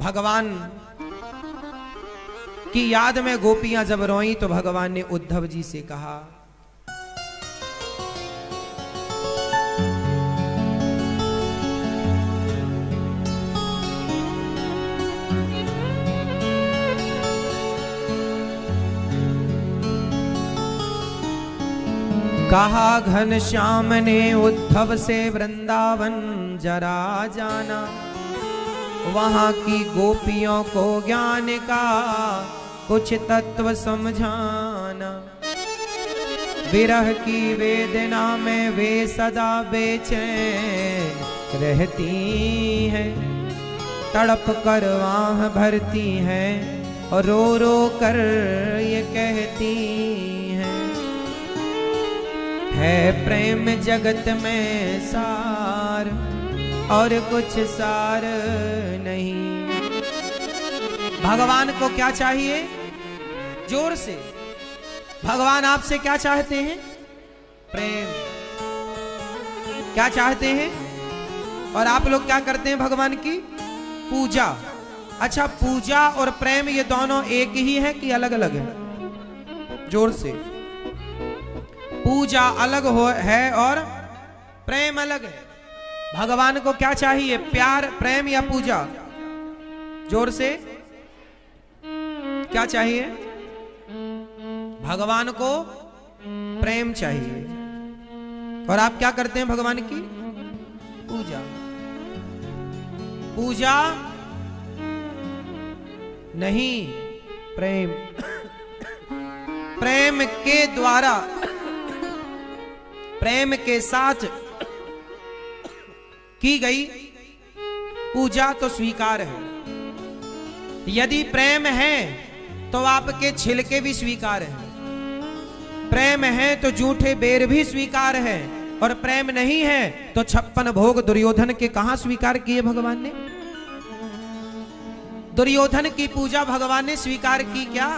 भगवान की याद में गोपियां जब रोई तो भगवान ने उद्धव जी से कहा, कहा घनश्याम ने उद्धव से वृंदावन जरा जाना, वहां की गोपियों को ज्ञान का कुछ तत्व समझाना। विरह की वेदना में वे सदा बेचैन रहती हैं, तड़प कर आह भरती हैं और रो रो कर ये कहती हैं, है प्रेम जगत में सार और कुछ सार नहीं। भगवान को क्या चाहिए? जोर से भगवान आपसे क्या चाहते हैं? प्रेम। क्या चाहते हैं? और आप लोग क्या करते हैं? भगवान की पूजा। अच्छा, पूजा और प्रेम ये दोनों एक ही है कि अलग अलग है? जोर से। पूजा अलग है और प्रेम अलग है। भगवान को क्या चाहिए? प्यार, प्रेम या पूजा? जोर से। क्या चाहिए? भगवान को प्रेम चाहिए। और आप क्या करते हैं भगवान की? पूजा। पूजा नहीं, प्रेम। प्रेम के द्वारा, प्रेम के साथ की गई पूजा तो स्वीकार है। यदि प्रेम है तो आपके छिलके भी स्वीकार है, प्रेम है तो जूठे बेर भी स्वीकार है, और प्रेम नहीं है तो 56 भोग दुर्योधन के कहां स्वीकार किए भगवान ने? दुर्योधन की पूजा भगवान ने स्वीकार की क्या?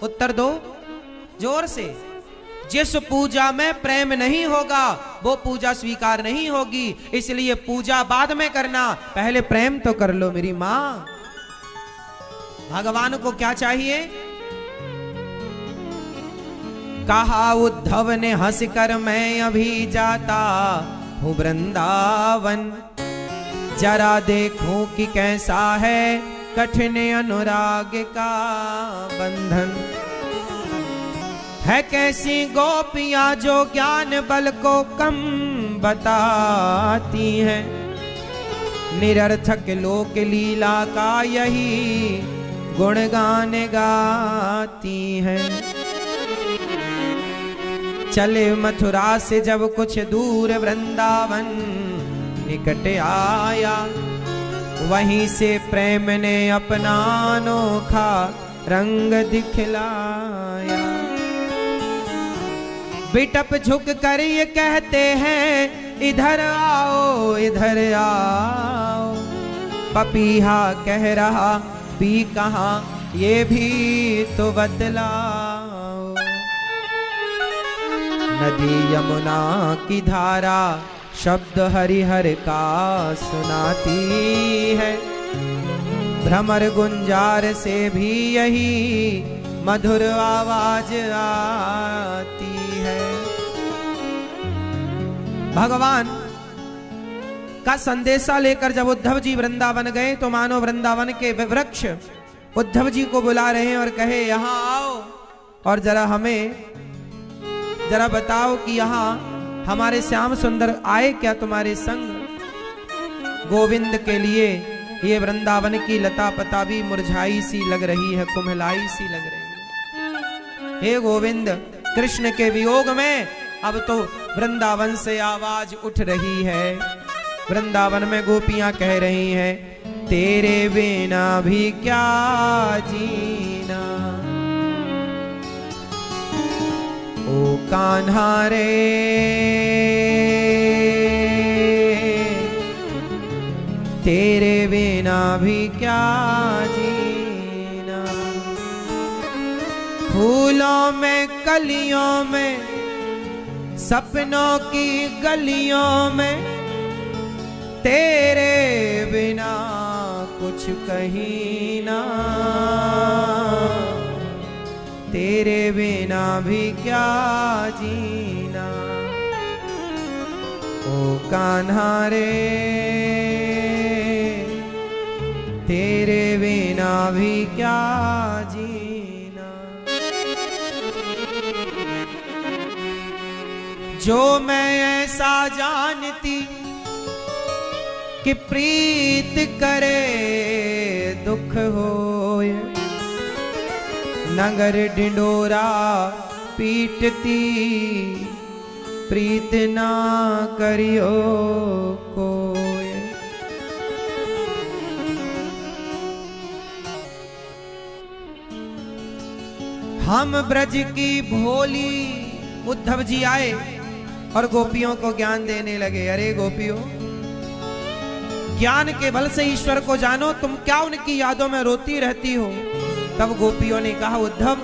उत्तर दो जोर से। जिस पूजा में प्रेम नहीं होगा वो पूजा स्वीकार नहीं होगी। इसलिए पूजा बाद में करना, पहले प्रेम तो कर लो मेरी मां। भगवान को क्या चाहिए? कहा उद्धव ने हंसकर, मैं अभी जाता हूं वृंदावन, जरा देखूं कि कैसा है कठिन अनुराग का बंधन। है कैसी गोपियां जो ज्ञान बल को कम बताती हैं, निरर्थक लोक लीला का यही गुणगान गाती हैं। चले मथुरा से जब कुछ दूर वृंदावन निकट आया, वहीं से प्रेम ने अपना अनोखा रंग दिखलाया। बिटप झुक कर ये कहते हैं, इधर आओ इधर आओ। पपीहा कह रहा, पी कहाँ ये भी तो बतलाओ। नदी यमुना की धारा शब्द हरिहर का सुनाती है, भ्रमर गुंजार से भी यही मधुर आवाज आती है। भगवान का संदेशा लेकर जब उद्धव जी वृंदावन गए तो मानो वृंदावन के वृक्ष उद्धव जी को बुला रहे हैं और कहे, यहां आओ और जरा हमें जरा बताओ कि यहां हमारे श्याम सुंदर आए क्या तुम्हारे संग? गोविंद के लिए ये वृंदावन की लता पता भी मुरझाई सी लग रही है, कुम्हलाई सी लग रही है। हे गोविंद, कृष्ण के वियोग में अब तो वृंदावन से आवाज उठ रही है। वृंदावन में गोपियां कह रही हैं, तेरे बिना भी क्या जीना, ओ कान्हा रे तेरे बिना भी क्या जीना। फूलों में कलियों में सपनों की गलियों में तेरे बिना कुछ कहीं ना, तेरे बिना भी क्या जीना। ओ कान्हा रे तेरे बिना भी क्या जीना। जो मैं ऐसा जानती कि प्रीत करे दुख होए, नगर ढिंडोरा पीटती प्रीत ना करियो कोय। हम ब्रज की भोली। उद्धव जी आए और गोपियों को ज्ञान देने लगे। अरे गोपियों, ज्ञान के बल से ईश्वर को जानो, तुम क्या उनकी यादों में रोती रहती हो। तब गोपियों ने कहा, उद्धव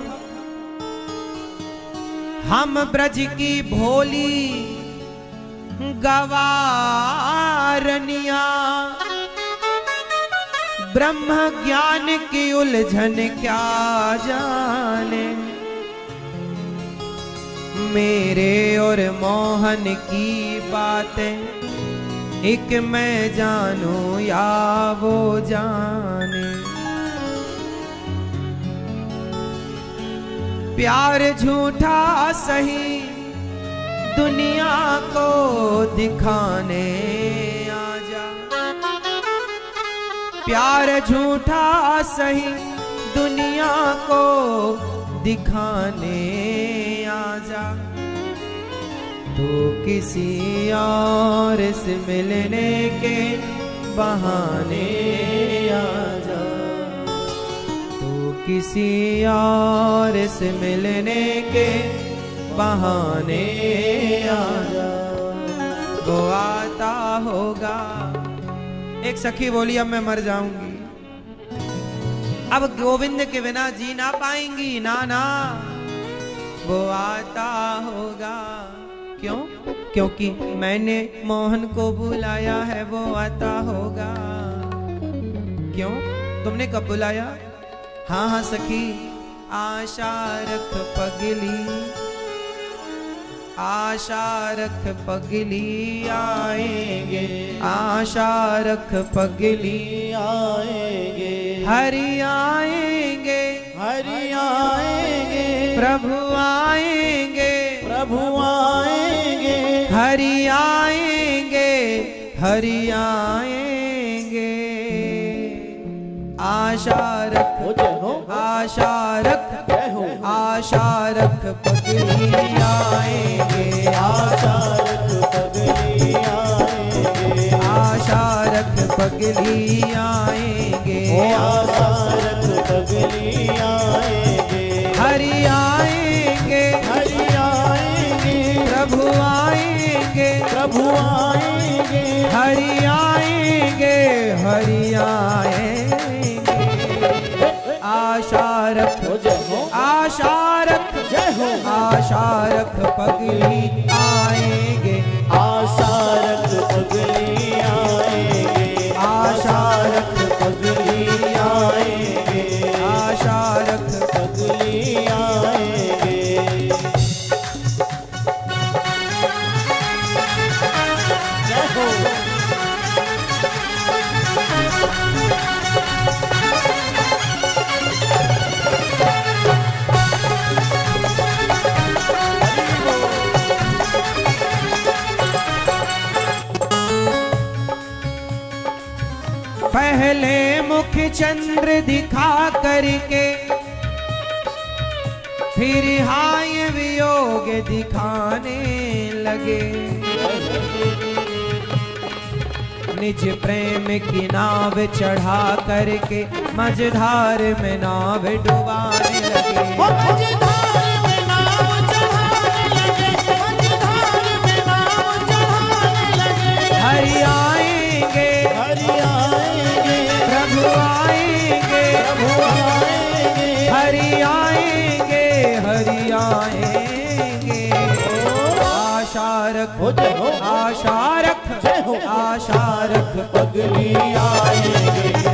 हम ब्रज की भोली गवारनिया, ब्रह्म ज्ञान की उलझन क्या जाने। मेरे और मोहन की बातें एक मैं जानूं या वो जाने। प्यार झूठा सही दुनिया को दिखाने आजा। प्यार झूठा सही दुनिया को दिखाने आजा। तो किसी और से मिलने के बहाने आजा। तो किसी और से मिलने के बहाने आजा। वो आता होगा। एक सखी बोली, अब मैं मर जाऊंगी, अब गोविंद के बिना जी ना पाएंगी। ना ना, वो आता होगा। क्यों? क्योंकि मैंने मोहन को बुलाया है, वो आता होगा। क्यों? तुमने कब बुलाया? हाँ हाँ सखी, आशा रख पगली, आशा रख पगली आएंगे। आशा रख पगली आएंगे। हरि आएंगे, हरि आएंगे। प्रभु आएंगे, प्रभु आएंगे। हरि आएंगे, हरि आएंगे। आशा रख, आशा रख, आशा रख पगली आएंगे। आशा रख पगली आएंगे। आशा रख पगली आएंगे। आशा रख पगली आएंगे। हरि आएंगे, हरि आएंगे। प्रभु आएंगे, प्रभु आएंगे। हरि आएंगे, हरि आएंगे। आशा रख, आशा रख, आशा रख पगली आएंगे। आशा रख पगली आएंगे। आशा रख पगली आएंगे। आशा रख पगली आएंगे। जय हो। पहले मुख चंद्र दिखा करके फिर हाय वियोग दिखाने लगे। निज प्रेम की नाव चढ़ा करके मझधार में नाव डुबाने लगे। मझधार में नाव चढ़ाने लगे। मझधार में नाव चढ़ाने लगे। हरि आएंगे, हरि आएंगे। प्रभु आएंगे, प्रभु आएंगे। हरि आएंगे, हरि आएंगे। आशा रख, आशा रख, आशा रख पगली आएंगे।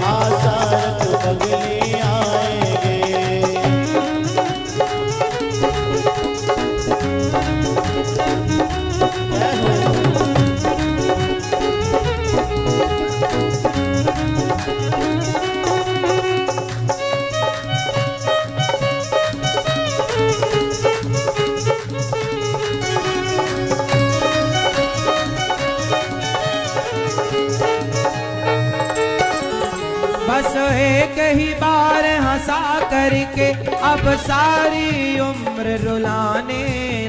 बस एक ही बार हंसा करके अब सारी उम्र रुलाने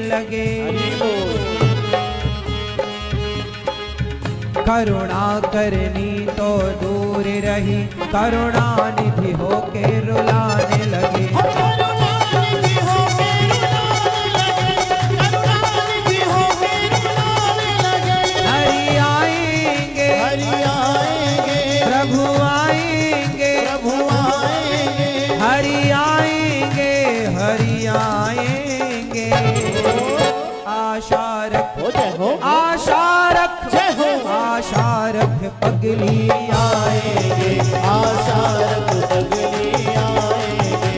लगे। करुणा करनी तो दूर रही, करुणा निधि होके रुलाने लगे। हरि आएंगे, हरि आएंगे, प्रभु आएंगे, प्रभु आएंगे, हरि आएंगे, हरि आएंगे। आशा रख, आशा रख, आशा रख पगली आएंगे, आशा रख पगली आएंगे।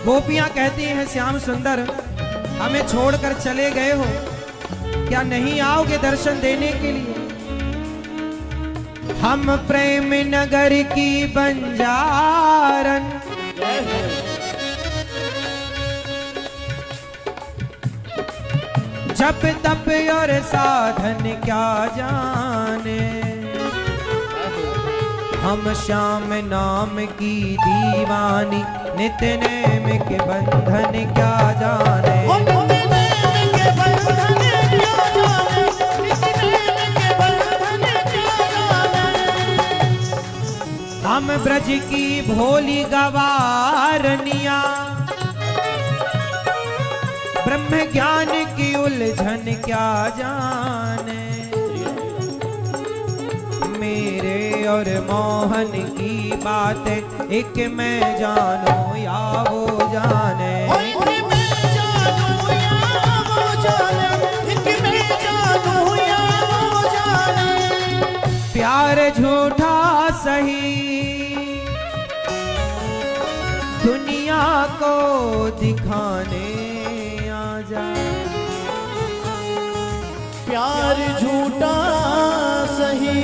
गोपियां कहती हैं श्याम सुंदर हमें छोड़कर चले गए हो, क्या नहीं आओगे दर्शन देने के लिए? हम प्रेम नगर की बंजारन, जप तप और साधन क्या जाने, हम श्याम नाम की दीवानी, नित्य नेम के बंधन क्या जाने। हम ब्रज की भोली गवारनिया, ब्रह्म ज्ञान की उलझन क्या जाने। मेरे और मोहन की बातें एक मैं जानू या वो जाने। प्यार झूठा सही दुनिया को दिखाने आ जा। प्यार झूठा सही,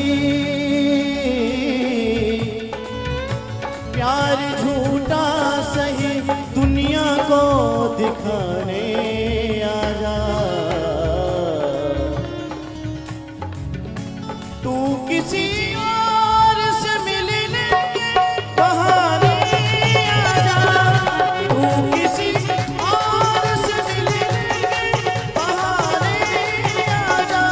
प्यार झूठा सही दुनिया को दिखाने आजा। तू किसी और से मिलने के बहाने आजा, तू किसी और से मिलने के बहाने आजा।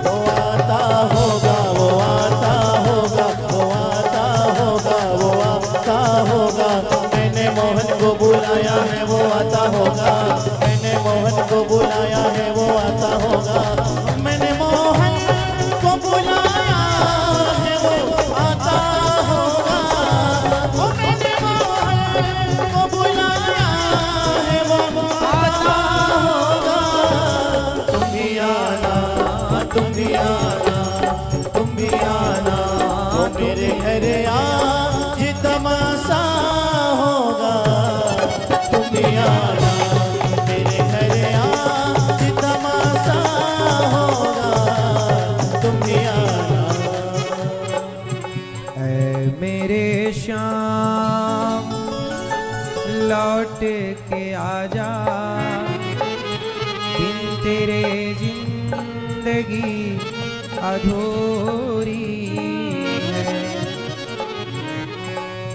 वो आता होगा, वो आता होगा, वो आता होगा, वो आता होगा। मैंने मोहन को बुलाया है, वो आता होगा। मैंने मोहन को बुलाया है, वो आता होगा। मैंने मोहन को बुलाया है, वो आता होगा। वो मैंने मोहन को बुलाया है, वो आता होगा। तुम भी आना, तुम भी आना, तुम भी आना। वो मेरे घर आज तमाशा होगा। तुम भी आना, मेरे घर आज तमाशा होगा। तुम भी आना। ऐ मेरे श्याम लौट के आजा, बिन तेरे जिंदगी अधूरी है।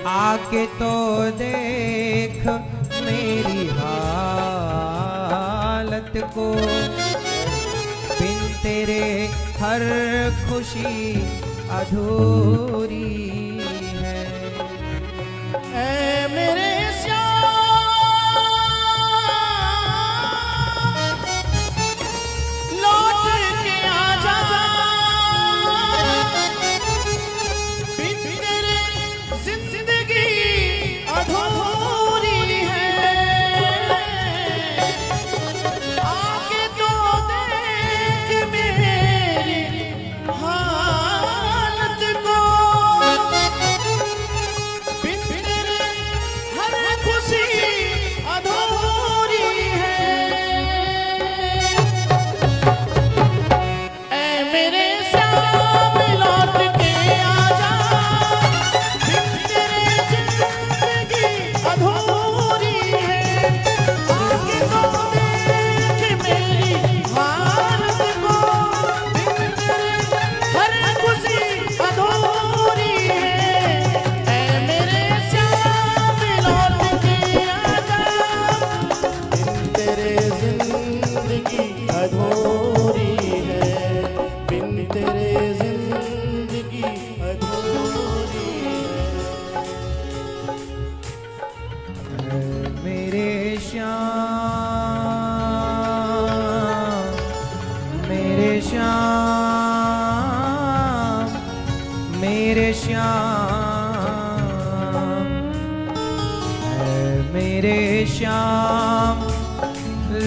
आके तो देख मेरी हालत को, बिन तेरे हर खुशी अधूरी है। ऐ मेरे श्याम लौट के आजा, बिन तेरे जिंदगी अधूरी है। आके तो देख मेरी हालत को, बिन तेरे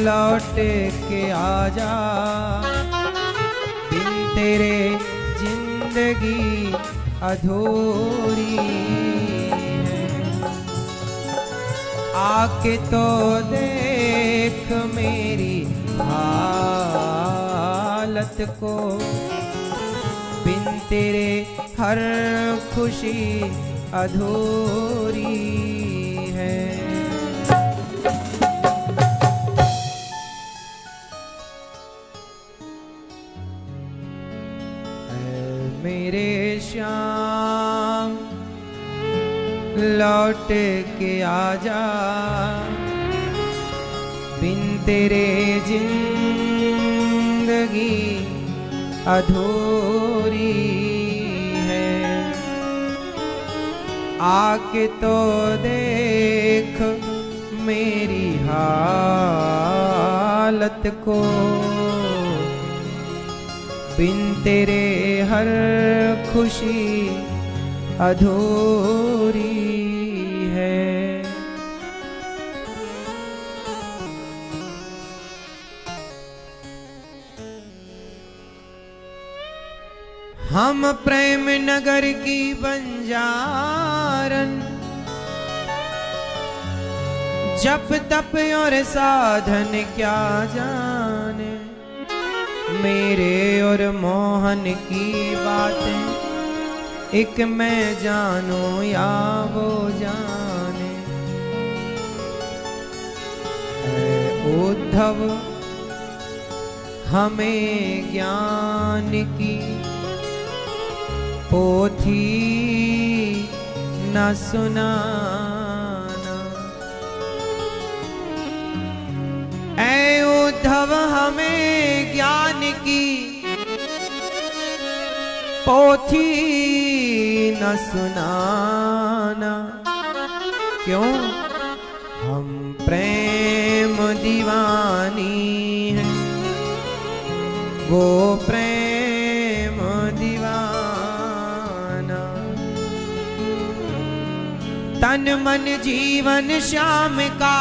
लौट के आजा, बिन तेरे जिंदगी अधूरी है। आके तो देख मेरी हालत को, बिन तेरे हर खुशी अधूरी है। मेरे श्याम लौट के आजा, बिन तेरे जिंदगी अधूरी है। आके तो देख मेरी हालत को, बिन तेरे हर खुशी अधूरी है। हम प्रेम नगर की बंजारन, जप तप और साधन क्या जाने। मेरे और मोहन की बातें एक मैं जानूं या वो जाने। उद्धव हमें ज्ञान की पोथी न सुनाना। ऐ उद्धव हमें ज्ञान की पोथी न सुनाना। क्यों? हम प्रेम दीवानी हैं, वो प्रेम दीवाना। तन मन जीवन श्याम का,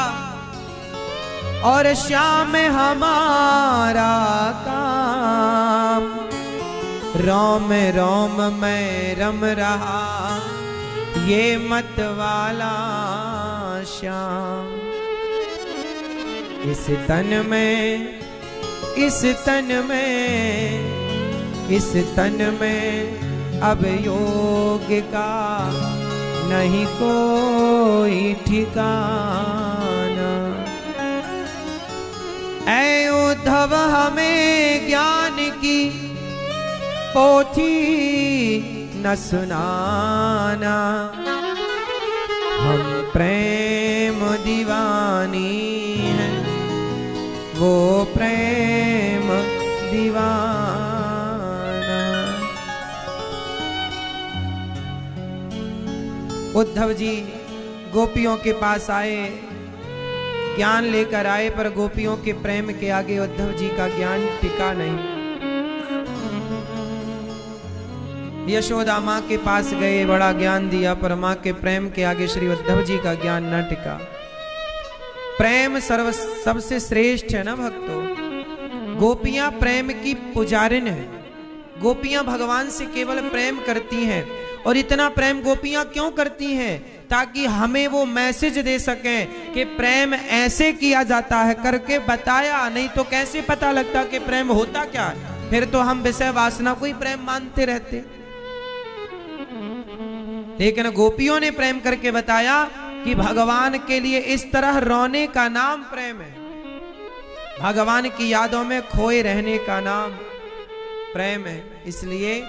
और श्याम हमारा काम। रोम रोम में रम रहा ये मत वाला श्याम। इस तन में, इस तन में, इस तन में अब योग का नहीं कोई ठिकाना। ऐ उद्धव हमें ज्ञान की पोथी न सुनाना। हम प्रेम दीवानी हैं, वो प्रेम दीवाना। उद्धव जी गोपियों के पास आए, ज्ञान लेकर आए, पर गोपियों के प्रेम के आगे उद्धव जी का ज्ञान टिका नहीं। यशोदा माँ के पास गए, बड़ा ज्ञान दिया, पर माँ के प्रेम के आगे श्री उद्धव जी का ज्ञान न टिका। प्रेम सबसे श्रेष्ठ है ना भक्तों। गोपियां प्रेम की पुजारिन है। गोपियां भगवान से केवल प्रेम करती हैं। और इतना प्रेम गोपियां क्यों करती हैं? ताकि हमें वो मैसेज दे सकें कि प्रेम ऐसे किया जाता है, करके बताया। नहीं तो कैसे पता लगता कि प्रेम होता क्या है? फिर तो हम विषय वासना को ही प्रेम मानते रहते। लेकिन गोपियों ने प्रेम करके बताया कि भगवान के लिए इस तरह रोने का नाम प्रेम है। भगवान की यादों में खोए रहने का नाम प्रेम है। इसलिए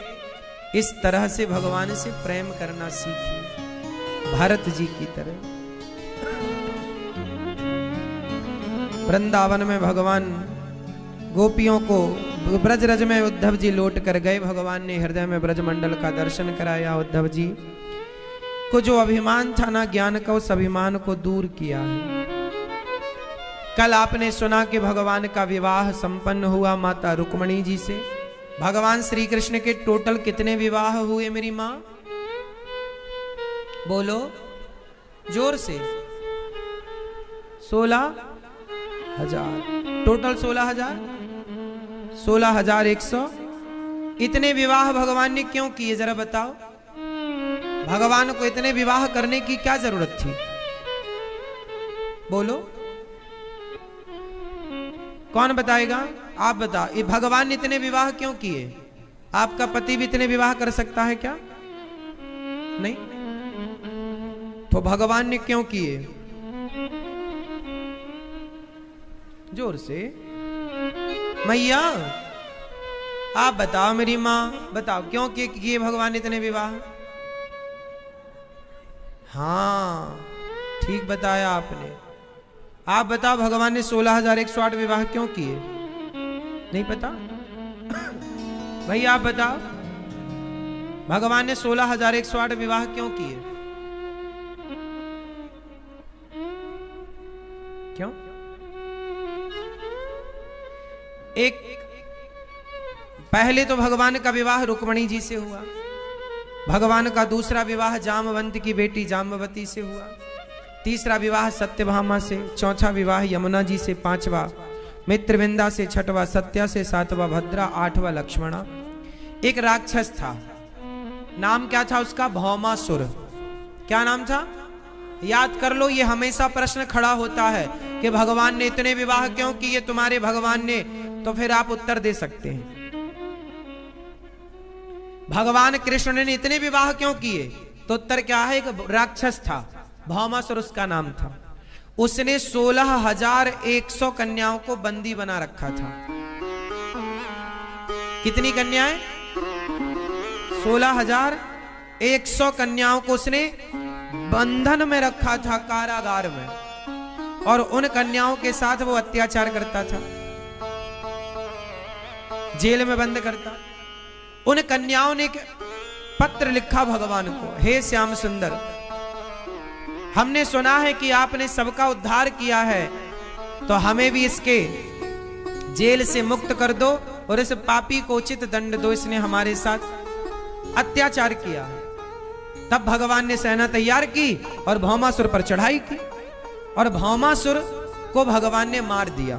इस तरह से भगवान से प्रेम करना सीखिए, भरत जी की तरह। वृंदावन में भगवान गोपियों को ब्रजरज में उद्धव जी लौट कर गए। भगवान ने हृदय में ब्रजमंडल का दर्शन कराया। उद्धव जी को जो अभिमान था ना ज्ञान का, उस अभिमान को दूर किया है। कल आपने सुना कि भगवान का विवाह संपन्न हुआ माता रुक्मणी जी से। भगवान श्री कृष्ण के टोटल कितने विवाह हुए मेरी माँ? बोलो जोर से। 16। 16,000 टोटल 16,000 16,100। इतने विवाह भगवान ने क्यों किए जरा बताओ? भगवान को इतने विवाह करने की क्या जरूरत थी? बोलो, कौन बताएगा? आप बताओ, ये भगवान ने इतने विवाह क्यों किए? आपका पति भी इतने विवाह कर सकता है क्या? नहीं। तो भगवान ने क्यों किए? जोर से मैया आप बताओ, मेरी माँ बताओ, क्यों किए भगवान ने इतने विवाह? हाँ ठीक बताया आपने। आप बताओ, भगवान ने 16,108 विवाह क्यों किए? नहीं पता? भाई आप बताओ, भगवान ने 16,108 विवाह क्यों किए? क्यों? एक पहले तो भगवान का विवाह रुक्मिणी जी से हुआ, भगवान का दूसरा विवाह जामवंत की बेटी जाम्बवती से हुआ, तीसरा विवाह सत्यभामा से, चौथा विवाह यमुना जी से, पांचवा मित्रविंदा से, छठवा सत्या से, सातवां भद्रा, आठवां लक्ष्मणा। एक राक्षस था, नाम क्या था उसका? भौमासुर। क्या नाम था? याद कर लो, ये हमेशा प्रश्न खड़ा होता है कि भगवान ने इतने विवाह क्यों किए तुम्हारे भगवान ने, तो फिर आप उत्तर दे सकते हैं। भगवान कृष्ण ने इतने विवाह क्यों किए? तो उत्तर क्या है? एक राक्षस था, भौमासुर उसका नाम था। उसने 16,100 कन्याओं को बंदी बना रखा था। कितनी कन्याएं? 16,100 कन्याओं को उसने बंधन में रखा था, कारागार में, और उन कन्याओं के साथ वो अत्याचार करता था, जेल में बंद करता। उन कन्याओं ने एक पत्र लिखा भगवान को, हे श्याम सुंदर, हमने सुना है कि आपने सबका उद्धार किया है, तो हमें भी इसके जेल से मुक्त कर दो और इस पापी को उचित दंड दो, इसने हमारे साथ अत्याचार किया है। तब भगवान ने सेना तैयार की और भौमासुर पर चढ़ाई की, और भौमासुर को भगवान ने मार दिया।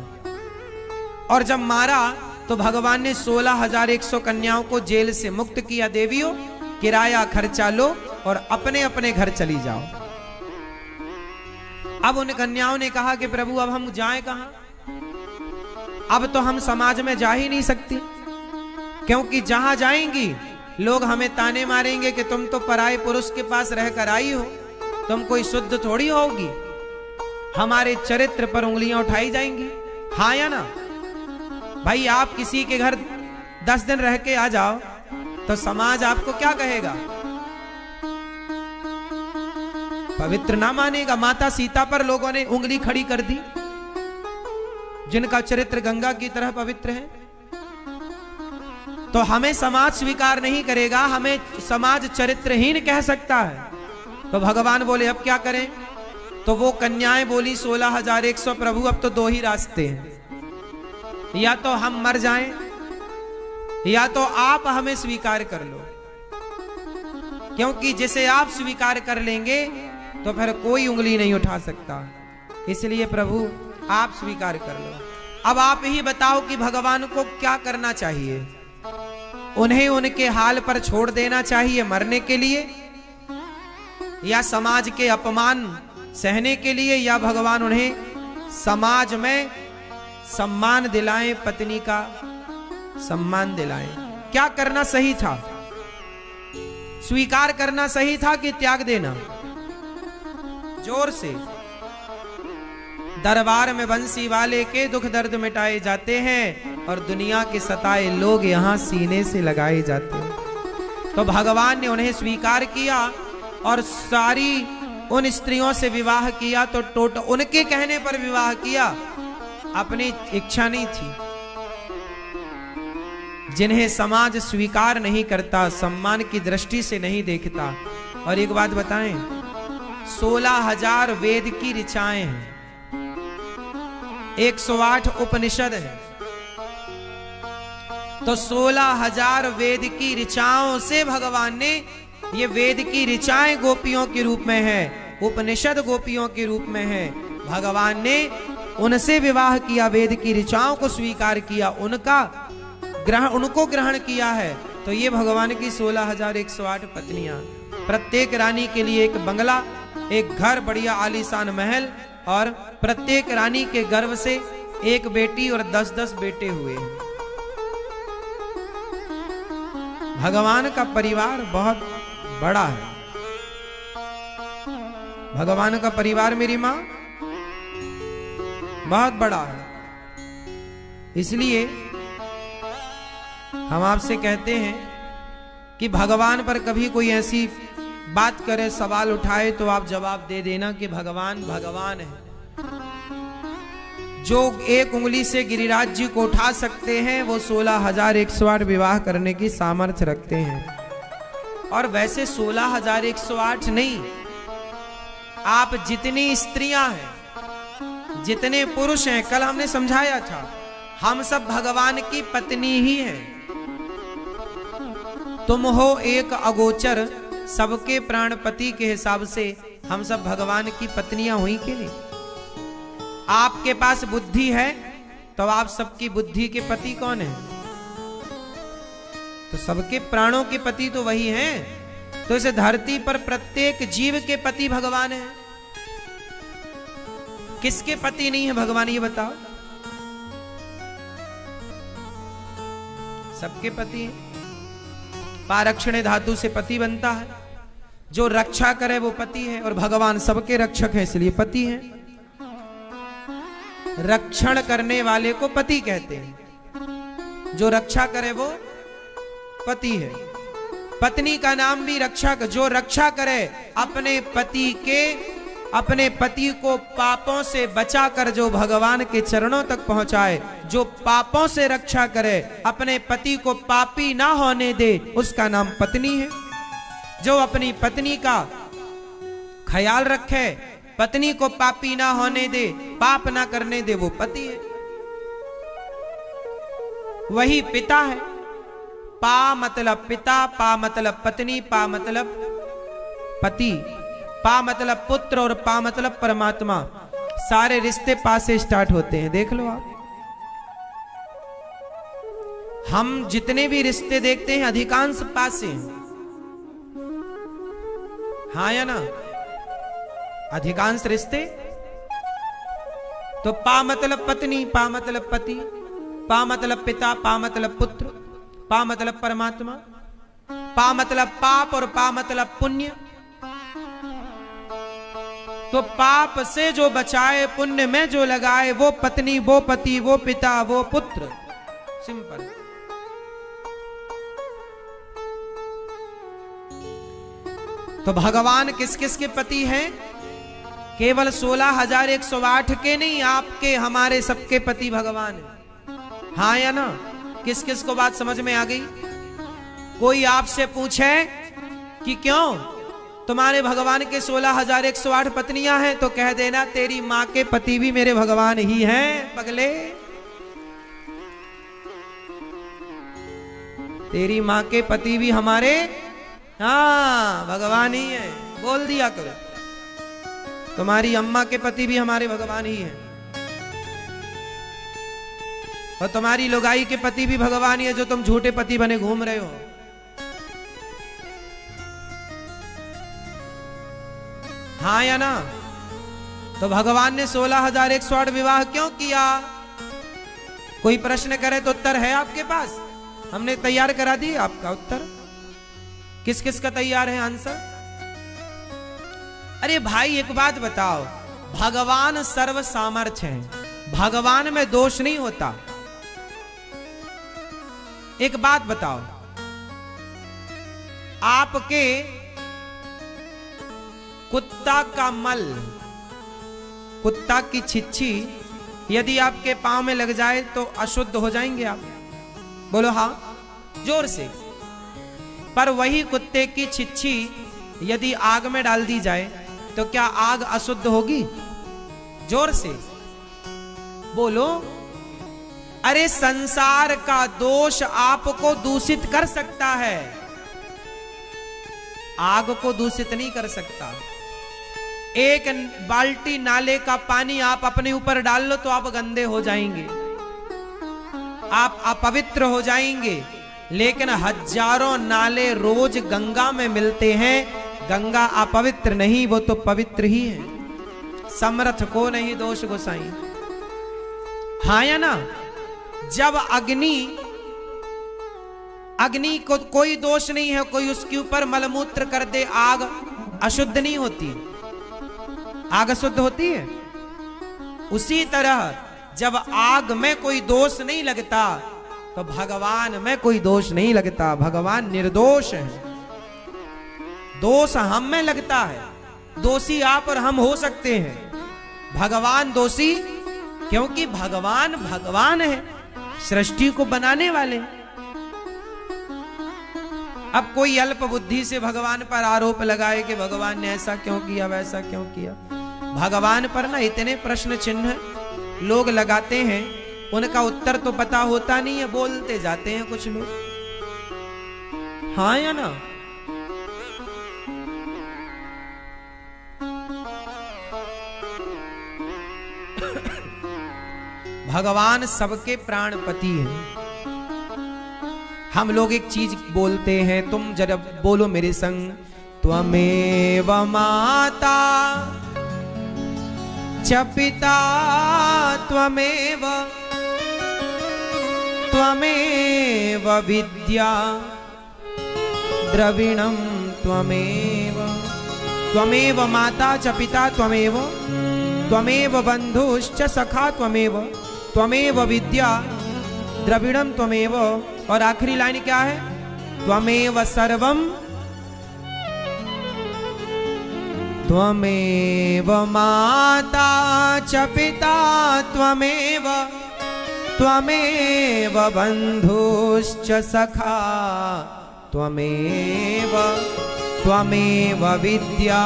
और जब मारा तो भगवान ने 16,100 कन्याओं को जेल से मुक्त किया। देवियों, किराया खर्चा लो और अपने अपने घर चली जाओ। अब उन कन्याओं ने कहा कि प्रभु अब हम जाएं कहां? अब तो हम समाज में जा ही नहीं सकती, क्योंकि जहां जाएंगी लोग हमें ताने मारेंगे कि तुम तो पराये पुरुष के पास रहकर आई हो, तुम कोई शुद्ध थोड़ी होगी, हमारे चरित्र पर उंगलियां उठाई जाएंगी। हाँ या ना? भाई आप किसी के घर 10 दिन रह के आ जाओ तो समाज आपको क्या कहेगा? पवित्र ना मानेगा। माता सीता पर लोगों ने उंगली खड़ी कर दी, जिनका चरित्र गंगा की तरह पवित्र है। तो हमें समाज स्वीकार नहीं करेगा, हमें समाज चरित्रहीन कह सकता है। तो भगवान बोले अब क्या करें? तो वो कन्याएं बोली 16,100 प्रभु अब तो 2 ही रास्ते हैं, या तो हम मर जाएं या तो आप हमें स्वीकार कर लो, क्योंकि जिसे आप स्वीकार कर लेंगे तो फिर कोई उंगली नहीं उठा सकता। इसलिए प्रभु आप स्वीकार कर लो। अब आप ही बताओ कि भगवान को क्या करना चाहिए? उन्हें उनके हाल पर छोड़ देना चाहिए मरने के लिए, या समाज के अपमान सहने के लिए, या भगवान उन्हें समाज में सम्मान दिलाएं, पत्नी का सम्मान दिलाएं? क्या करना सही था? स्वीकार करना सही था कि त्याग देना? जोर से। दरबार में बंसी वाले के दुख दर्द मिटाए जाते हैं और दुनिया के सताए लोग यहां सीने से लगाए जाते हैं। तो भगवान ने उन्हें स्वीकार किया और सारी उन स्त्रियों से विवाह किया, तो उनके कहने पर विवाह किया, अपनी इच्छा नहीं थी। जिन्हें समाज स्वीकार नहीं करता, सम्मान की दृष्टि से नहीं देखता। और एक बात बताएं, 16,000 वेद की ऋचाएं हैं, 108 उपनिषद हैं, तो 16,000 वेद की ऋचाओं से भगवान ने, ये वेद की ऋचाएं गोपियों के रूप में है, उपनिषद गोपियों के रूप में है, भगवान ने उनसे विवाह किया, वेद की ऋचाओं को स्वीकार किया, उनको ग्रहण किया है, तो ये भगवान की 16,108 पत्नियां, प्रत्येक रानी के लिए एक बंगला, एक घर, बढ़िया आलीशान महल, और प्रत्येक रानी के गर्भ से एक बेटी और 10-10 बेटे हुए। भगवान का परिवार बहुत बड़ा है। भगवान का परिवार मेरी मां बहुत बड़ा है। इसलिए हम आपसे कहते हैं कि भगवान पर कभी कोई ऐसी बात करे, सवाल उठाए, तो आप जवाब दे देना कि भगवान भगवान है। जो एक उंगली से गिरिराज जी को उठा सकते हैं, वो 16,108 विवाह करने की सामर्थ्य रखते हैं। और वैसे 16,108 नहीं, आप जितनी स्त्रियां हैं, जितने पुरुष हैं, कल हमने समझाया था, हम सब भगवान की पत्नी ही हैं। तुम हो एक अगोचर, सबके प्राणपति के हिसाब से हम सब भगवान की पत्नियां हुई कि नहीं? आपके पास बुद्धि है तो आप सबकी बुद्धि के पति कौन है? तो सबके प्राणों के पति तो वही हैं। तो इस धरती पर प्रत्येक जीव के पति भगवान है। किसके पति नहीं है भगवान, ये बताओ? सबके पति हैं। पारक्षणे धातु से पति बनता है, जो रक्षा करे वो पति है, और भगवान सबके रक्षक हैं, इसलिए पति हैं। रक्षण करने वाले को पति कहते हैं, जो रक्षा करे वो पति है। पत्नी का नाम भी रक्षा, जो रक्षा करे अपने पति के, अपने पति को पापों से बचाकर जो भगवान के चरणों तक पहुंचाए, जो पापों से रक्षा करे, अपने पति को पापी ना होने दे, उसका नाम पत्नी है। जो अपनी पत्नी का ख्याल रखे, पत्नी को पापी ना होने दे, पाप ना करने दे, वो पति है। वही पिता है। पा मतलब पिता, पा मतलब पत्नी, पा मतलब पति, पा मतलब पुत्र, और पा मतलब परमात्मा। सारे रिश्ते पा से स्टार्ट होते हैं, देख लो आप। हम जितने भी रिश्ते देखते हैं अधिकांश पा से हैं। हाँ या ना? अधिकांश रिश्ते तो पा मतलब पत्नी, पा मतलब पति, पा मतलब पिता, पा मतलब पुत्र, पा मतलब परमात्मा, पा मतलब पाप, और पा मतलब पुण्य। तो पाप से जो बचाए, पुण्य में जो लगाए, वो पत्नी, वो पति, वो पिता, वो पुत्र। सिंपल। तो भगवान किस किस के पति हैं? केवल 16,108 के नहीं, आपके हमारे सबके पति भगवान है। हाँ या ना? किस किस को बात समझ में आ गई? कोई आपसे पूछे कि क्यों तुम्हारे भगवान के 16,108 पत्नियां हैं, तो कह देना तेरी मां के पति भी मेरे भगवान ही हैं पगले। तेरी मां के पति भी हमारे हाँ भगवान ही है। बोल दिया करो, तुम्हारी अम्मा के पति भी हमारे भगवान ही हैं, और तुम्हारी लुगाई के पति भी भगवान ही है, जो तुम झूठे पति बने घूम रहे हो। हाँ या ना? तो भगवान ने 16,108 विवाह क्यों किया? कोई प्रश्न करे तो उत्तर है आपके पास? हमने तैयार करा दी आपका उत्तर। किस किस का तैयार है आंसर? अरे भाई एक बात बताओ, भगवान सर्व सामर्थ्य है, भगवान में दोष नहीं होता। एक बात बताओ, आपके कुत्ता का मल, कुत्ता की छिछी यदि आपके पांव में लग जाए तो अशुद्ध हो जाएंगे आप? बोलो हाँ, जोर से। पर वही कुत्ते की छिछी यदि आग में डाल दी जाए तो क्या आग अशुद्ध होगी? जोर से बोलो। अरे संसार का दोष आपको दूषित कर सकता है, आग को दूषित नहीं कर सकता। एक बाल्टी नाले का पानी आप अपने ऊपर डाल लो तो आप गंदे हो जाएंगे, आप अपवित्र हो जाएंगे। लेकिन हजारों नाले रोज गंगा में मिलते हैं, गंगा अपवित्र नहीं, वो तो पवित्र ही है। समर्थ को नहीं दोष गोसाई। हाँ या ना? जब अग्नि को कोई दोष नहीं है, कोई उसके ऊपर मलमूत्र कर दे, आग अशुद्ध नहीं होती, आग अशुद्ध होती है। उसी तरह जब आग में कोई दोष नहीं लगता तो भगवान में कोई दोष नहीं लगता। भगवान निर्दोष है, दोष हम में लगता है। दोषी आप और हम हो सकते हैं, भगवान दोषी, क्योंकि भगवान भगवान है, सृष्टि को बनाने वाले। अब कोई अल्प बुद्धि से भगवान पर आरोप लगाए कि भगवान ने ऐसा क्यों किया, वैसा क्यों किया। भगवान पर ना इतने प्रश्न चिन्ह लोग लगाते हैं, उनका उत्तर तो पता होता नहीं है, बोलते जाते हैं कुछ लोग। हाँ या ना? भगवान सबके प्राणपति हैं। हम लोग एक चीज बोलते हैं, तुम जरा बोलो मेरे संग, त्वमेव माता च पिता त्वमेव त्वमेव विद्या द्रविणं त्वमेव। त्वमेव माता च पिता त्वमेव त्वमेव बंधुश्च सखा त्वमेव त्वमेव विद्या द्रविणं त्वमेव। और आखिरी लाइन क्या है? त्वमेव सर्वम त्वमेव माता च पिता त्वमेव त्वमेव बंधुश्च सखा त्वमेव त्वमेव विद्या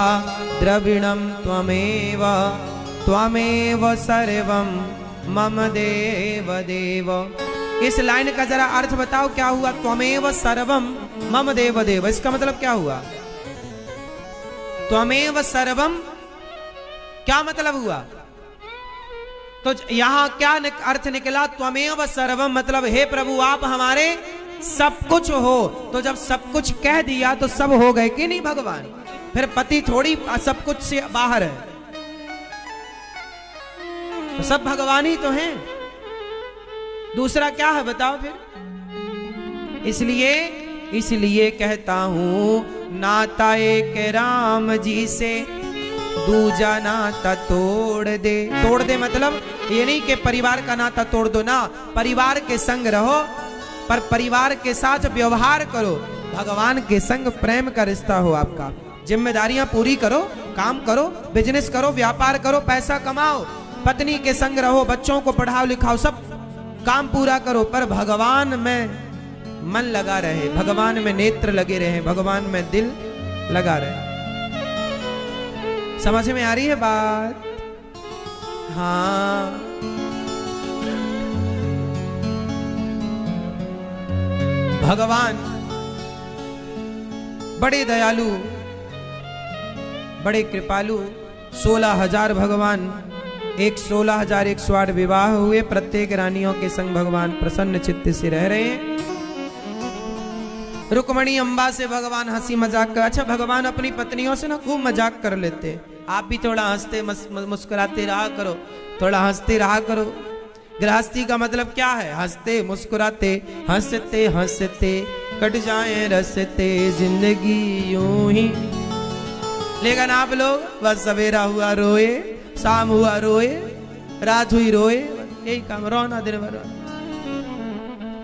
द्रविणं त्वमेव त्वमेव सर्वं मम देव देव। इस लाइन का जरा अर्थ बताओ, क्या हुआ? त्वमेव सर्वम मम देव देव, इसका मतलब क्या हुआ? त्वमेव सर्वम क्या मतलब हुआ? तो यहां क्या अर्थ निकला? त्वमेव सर्वम मतलब हे प्रभु आप हमारे सब कुछ हो। तो जब सब कुछ कह दिया तो सब हो गए कि नहीं भगवान? फिर पति थोड़ी सब कुछ से बाहर है, तो सब भगवान ही तो हैं। दूसरा क्या है बताओ फिर? इसलिए कहता हूं, नाता एक राम जी से दूजा नाता तोड़ दे। तोड़ दे मतलब ये नहीं कि परिवार का नाता तोड़ दो ना, परिवार के संग रहो, पर परिवार के साथ व्यवहार करो, भगवान के संग प्रेम का रिश्ता हो आपका। जिम्मेदारियां पूरी करो, काम करो, बिजनेस करो, व्यापार करो, पैसा कमाओ, पत्नी के संग रहो, बच्चों को पढ़ाओ लिखाओ, सब काम पूरा करो, पर भगवान में मन लगा रहे, भगवान में नेत्र लगे रहे, भगवान में दिल लगा रहे। समझ में आ रही है बात? हाँ। भगवान बड़े दयालु, बड़े कृपालु। 16,000 भगवान, 16,108 विवाह हुए, प्रत्येक रानियों के संग भगवान प्रसन्न चित्त से रह रहे हैं। रुक्मणी अम्बा से भगवान हंसी मजाक कर, अच्छा भगवान अपनी पत्नियों से ना खूब मजाक कर लेते, आप भी थोड़ा हंसते मुस्कुराते रहा करो, थोड़ा हंसते रहा करो। गृहस्थी का मतलब क्या है? हंसते मुस्कुराते, हंसते हंसते कट जाए रसते जिंदगी यूं ही। लेकिन आप लोग बस सवेरा हुआ रोए, शाम हुआ रोए, रात हुई रोए, यही काम, रोना दिन भर।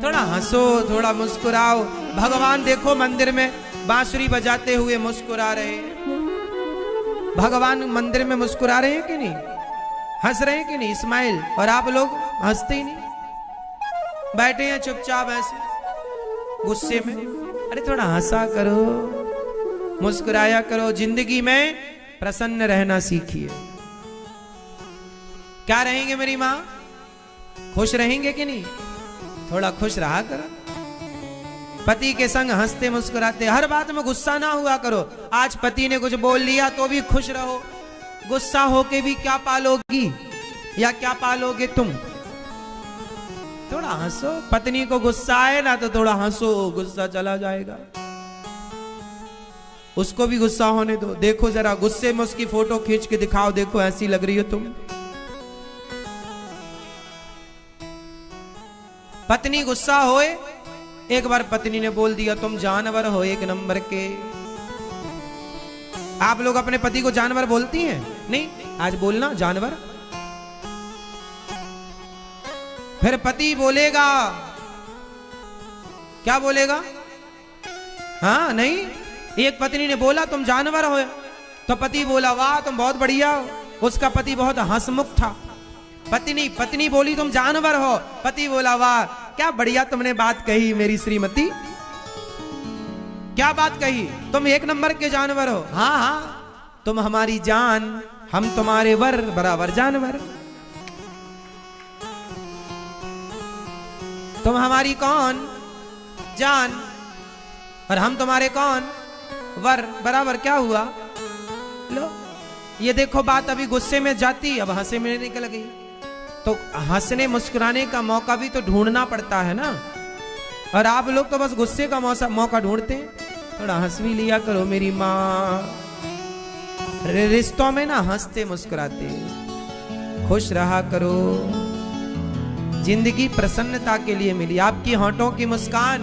थोड़ा हंसो, थोड़ा मुस्कुराओ। भगवान देखो मंदिर में बांसुरी बजाते हुए मुस्कुरा रहे, भगवान मंदिर में मुस्कुरा रहे हैं कि नहीं? हंस रहे हैं कि नहीं? स्माइल। और आप लोग हंसते ही नहीं, बैठे हैं चुपचाप ऐसे गुस्से में। अरे थोड़ा हंसा करो, मुस्कुराया करो। जिंदगी में प्रसन्न रहना सीखिए। क्या रहेंगे मेरी माँ? खुश रहेंगे कि नहीं? थोड़ा खुश रहा करो, पति के संग हंसते मुस्कुराते, हर बात में गुस्सा ना हुआ करो। आज पति ने कुछ बोल लिया तो भी खुश रहो, गुस्सा होके भी क्या पालोगी या क्या पालोगे तुम? थोड़ा हंसो। पत्नी को गुस्सा आए ना तो थोड़ा हंसो, गुस्सा चला जाएगा। उसको भी गुस्सा होने दो। देखो जरा गुस्से में उसकी फोटो खींच के दिखाओ, देखो ऐसी लग रही हो तुम। पत्नी गुस्सा होए, एक बार पत्नी ने बोल दिया तुम जानवर हो एक नंबर के। आप लोग अपने पति को जानवर बोलती हैं? नहीं, आज बोलना जानवर। फिर पति बोलेगा, क्या बोलेगा? हाँ नहीं, एक पत्नी ने बोला तुम जानवर हो, तो पति बोला वाह तुम बहुत बढ़िया हो। उसका पति बहुत हंसमुख था। पत्नी बोली तुम जानवर हो, पति बोला वाह क्या बढ़िया तुमने बात कही मेरी श्रीमती। क्या बात कही? तुम एक नंबर के जानवर हो। हाँ हाँ, तुम हमारी जान, हम तुम्हारे वर बराबर जानवर। तुम हमारी कौन? जान। और हम तुम्हारे कौन? वर बराबर। क्या हुआ? लो ये देखो, बात अभी गुस्से में जाती, अब हंसे में निकल गई। तो हंसने मुस्कुराने का मौका भी तो ढूंढना पड़ता है ना। और आप लोग तो बस गुस्से का मौका ढूंढते हैं। थोड़ा हंस भी लिया करो मेरी माँ। रिश्तों में ना हंसते मुस्कुराते खुश रहा करो। जिंदगी प्रसन्नता के लिए मिली। आपकी होंठों की मुस्कान,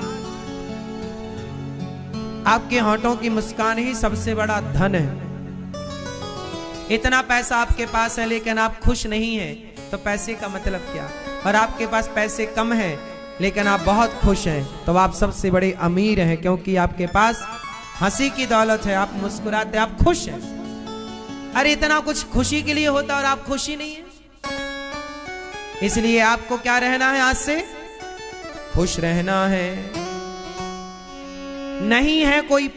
आपके होंठों की मुस्कान ही सबसे बड़ा धन है। इतना पैसा आपके पास है लेकिन आप खुश नहीं हैं, तो पैसे का मतलब क्या? और आपके पास पैसे कम हैं लेकिन आप बहुत खुश हैं, तो आप सबसे बड़े अमीर हैं, क्योंकि आपके पास हंसी की दौलत है। आप मुस्कुराते, आप खुश हैं। अरे इतना कुछ खुशी के लिए होता और आप खुशी नहीं है। इसलिए आपको क्या रहना है? आज से खुश रहना है। नहीं है कोई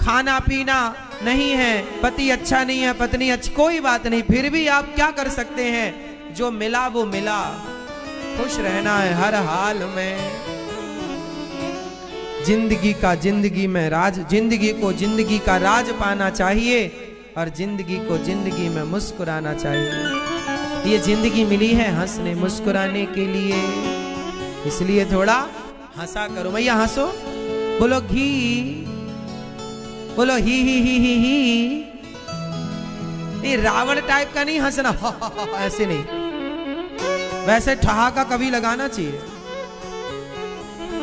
खाना पीना, नहीं है पति अच्छा नहीं है, पत्नी अच्छी, कोई बात नहीं, फिर भी आप क्या कर सकते हैं? जो मिला वो मिला। खुश रहना है हर हाल में। जिंदगी का जिंदगी में राज, जिंदगी को जिंदगी का राज पाना चाहिए और जिंदगी को जिंदगी में मुस्कुराना चाहिए। ये जिंदगी मिली है हंसने मुस्कुराने के लिए, इसलिए थोड़ा हंसा करो। भैया हंसो, बोलो घी, बोलो ही। ये रावण टाइप का नहीं हंसना, ऐसे नहीं, वैसे ठहाका कभी लगाना चाहिए।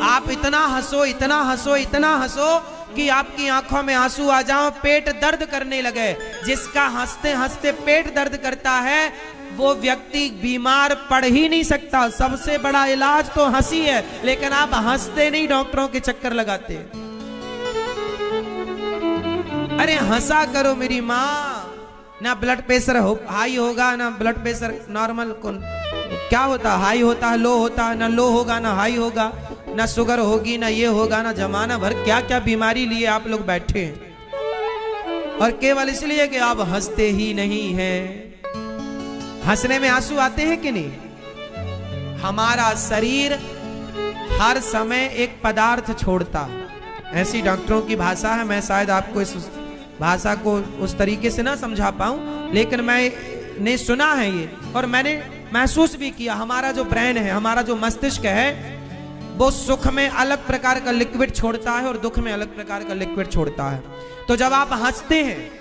आप इतना हंसो, इतना हंसो, इतना हंसो कि आपकी आंखों में आंसू आ जाओ, पेट दर्द करने लगे। जिसका हंसते हंसते पेट दर्द करता है वो व्यक्ति बीमार पड़ ही नहीं सकता। सबसे बड़ा इलाज तो हंसी है, लेकिन आप हंसते नहीं, डॉक्टरों के चक्कर लगाते। अरे हंसा करो मेरी माँ। ना ब्लड प्रेशर हाई होगा, ना ब्लड प्रेशर नॉर्मल। क्या होता? हाई होता है, लो होता है। ना लो होगा ना हाई होगा, ना शुगर होगी ना ये होगा, ना जमाना भर क्या क्या बीमारी लिए आप लोग बैठे हैं, और केवल इसलिए कि आप हंसते ही नहीं हैं। हंसने में आंसू आते हैं कि नहीं? हमारा शरीर हर समय एक पदार्थ छोड़ता, ऐसी डॉक्टरों की भाषा है। मैं शायद आपको इस भाषा को उस तरीके से ना समझा पाऊं, लेकिन मैंने सुना है ये, और मैंने महसूस भी किया। हमारा जो ब्रेन है, हमारा जो मस्तिष्क है, वो सुख में अलग प्रकार का लिक्विड छोड़ता है और दुख में अलग प्रकार का लिक्विड छोड़ता है। तो जब आप हंसते हैं,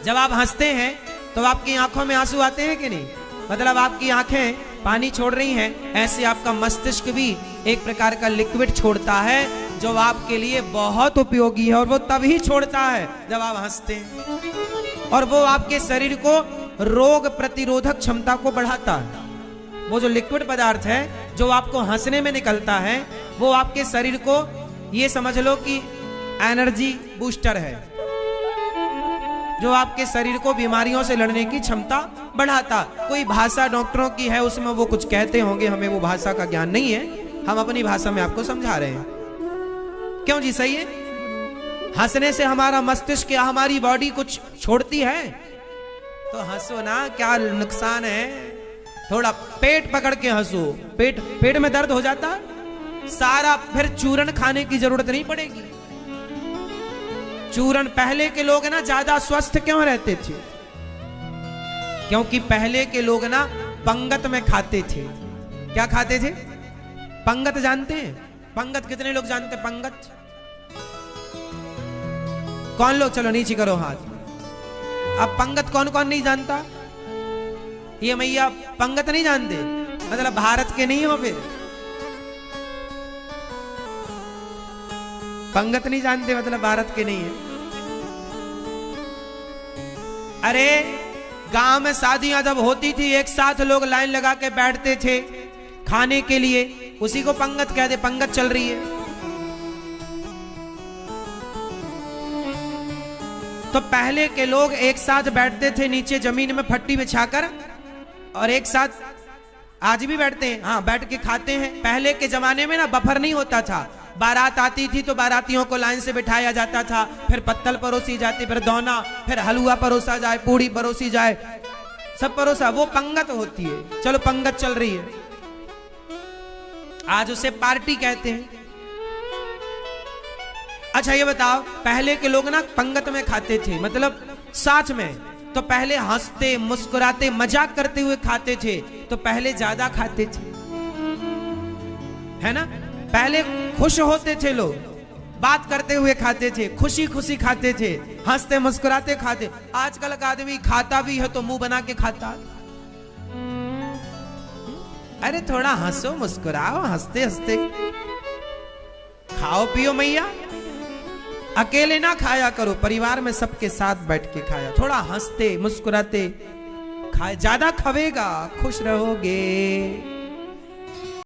जब आप हंसते हैं तो आपकी आंखों में आंसू आते हैं कि नहीं? मतलब आपकी आंखें पानी छोड़ रही हैं, ऐसे आपका मस्तिष्क भी एक प्रकार का लिक्विड छोड़ता है जो आपके लिए बहुत उपयोगी है, और वो तभी छोड़ता है जब आप हंसते हैं, और वो आपके शरीर को रोग प्रतिरोधक क्षमता को बढ़ाता है। वो जो लिक्विड पदार्थ है जो आपको हंसने में निकलता है, वो आपके शरीर को, ये समझ लो कि एनर्जी बूस्टर है, जो आपके शरीर को बीमारियों से लड़ने की क्षमता बढ़ाता। कोई भाषा डॉक्टरों की है, उसमें वो कुछ कहते होंगे, हमें वो भाषा का ज्ञान नहीं है, हम अपनी भाषा में आपको समझा रहे हैं। क्यों जी? सही है। हंसने से हमारा मस्तिष्क या हमारी बॉडी कुछ छोड़ती है, तो हंसो ना, क्या नुकसान है? थोड़ा पेट पकड़ के हंसो। पेट में दर्द हो जाता सारा, फिर चूरन खाने की जरूरत नहीं पड़ेगी। चूरन, पहले के लोग ना ज्यादा स्वस्थ क्यों रहते थे? क्योंकि पहले के लोग ना पंगत में खाते थे। क्या खाते थे? पंगत जानते हैं? पंगत कितने लोग जानते हैं? पंगत कौन लोग? चलो नीचे करो हाथ। अब पंगत कौन कौन नहीं जानता? ये मैया पंगत नहीं जानते, मतलब भारत के नहीं हो फिर? पंगत नहीं जानते मतलब भारत के नहीं है। अरे गांव में शादियां जब होती थी एक साथ लोग लाइन लगा के बैठते थे खाने के लिए, उसी को पंगत कहते। पंगत चल रही है। तो पहले के लोग एक साथ बैठते थे नीचे जमीन में फट्टी बिछाकर, और एक साथ आज भी बैठते हैं। हाँ, बैठ के खाते हैं। पहले के जमाने में ना बफर नहीं होता था। बारात आती थी तो बारातियों को लाइन से बिठाया जाता था, फिर पत्तल परोसी जाती, फिर दोना, फिर हलवा परोसा जाए, पूड़ी परोसी जाए, सब परोसा। वो पंगत होती है। चलो पंगत चल रही है, आज उसे पार्टी कहते हैं। अच्छा ये बताओ, पहले के लोग ना पंगत में खाते थे, मतलब साथ में। तो पहले हंसते मुस्कुराते मजाक करते हुए खाते थे, तो पहले ज्यादा खाते थे, है ना? पहले खुश होते थे लोग, बात करते हुए खाते थे, खुशी खुशी खाते थे, हंसते मुस्कुराते खाते। आजकल का आदमी खाता भी है तो मुंह बना के खाता। अरे थोड़ा हंसो मुस्कुराओ, हंसते हंसते खाओ पियो मैया। अकेले ना खाया करो, परिवार में सबके साथ बैठ के खाया। थोड़ा हंसते मुस्कुराते खाए, ज्यादा खवेगा खुश रहोगे।